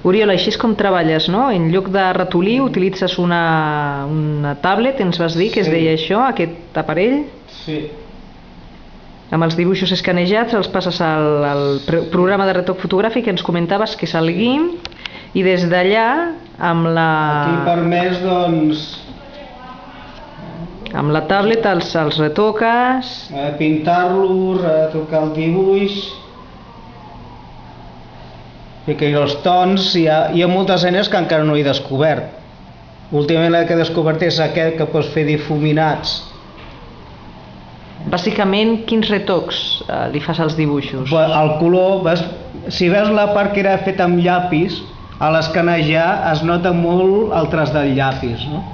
Oriol, així és com treballes, no? En lloc de ratolí utilitzes una tablet, ens vas dir que es deia això, aquest aparell? Sí. Amb els dibuixos escanejats els passes al programa de retoc fotogràfic que ens comentaves que és el GIMP, i des d'allà amb la... Aquí permès, doncs... Amb la tablet els retoques... Pintar-los, retocar el dibuix... Ficar-hi els tons, hi ha moltes eines que encara no he descobert. Últimament la que he descobert és aquest que pots fer difuminats. Bàsicament, quins retocs li fas als dibuixos? El color, si veus la part que era feta amb llapis, a l'escanejar es nota molt el traç del llapis, no?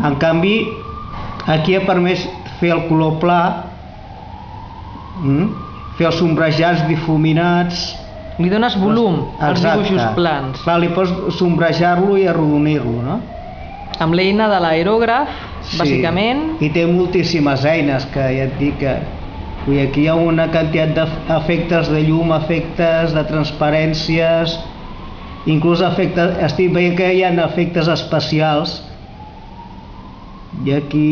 En canvi, aquí ha permès fer el color pla, fer els sombrejats difuminats. Li dones volum als dibuixos plans. Clar, li pots sombrejar-lo i arrodonir-lo, no? Amb l'eina de l'aerògraf, bàsicament. I té moltíssimes eines, que ja et dic que... Aquí hi ha una quantitat d'efectes de llum, efectes de transparències, inclús efectes... Estic veient que hi ha efectes especials. I aquí...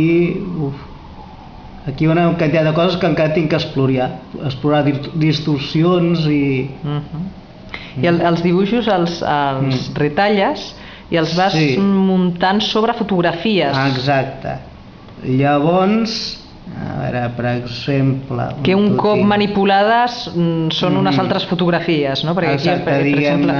Aquí hi ha una quantitat de coses que encara tinc que explorar distorsions i... I els dibuixos els retalles i els vas muntant sobre fotografies. Exacte. Llavors, a veure, per exemple... Que un cop manipulades són unes altres fotografies, no? Exacte, diguem-ne...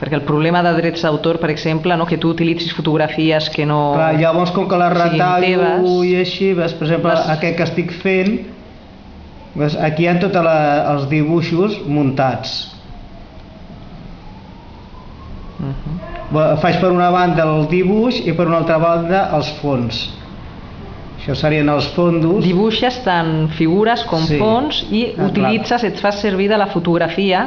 Perquè el problema de drets d'autor, per exemple, que tu utilitzis fotografies que no... Clar, llavors, com que les retallo i així, per exemple, aquest que estic fent, aquí hi ha tots els dibuixos muntats. Faig per una banda el dibuix i per una altra banda els fons. Això serien els fondos. Dibuixes tant figures com fons i utilitzes, et fas servir de la fotografia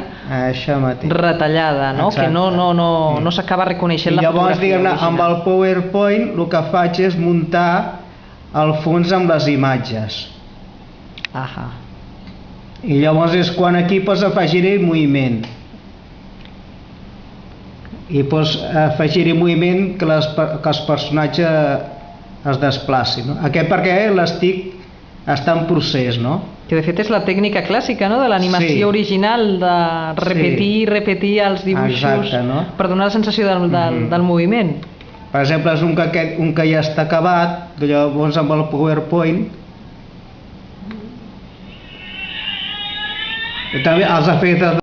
retallada, que no s'acaba reconeixent la fotografia. Llavors, diguem-ne, amb el PowerPoint el que faig és muntar el fons amb les imatges. I llavors és quan aquí pots afegir-hi moviment. I pots afegir-hi moviment que els personatges es desplacin. Aquest perquè està en procés, no? Que de fet és la tècnica clàssica de l'animació original, de repetir i repetir els dibuixos per donar la sensació del moviment. Per exemple, és un que ja està acabat, llavors amb el PowerPoint també els efectes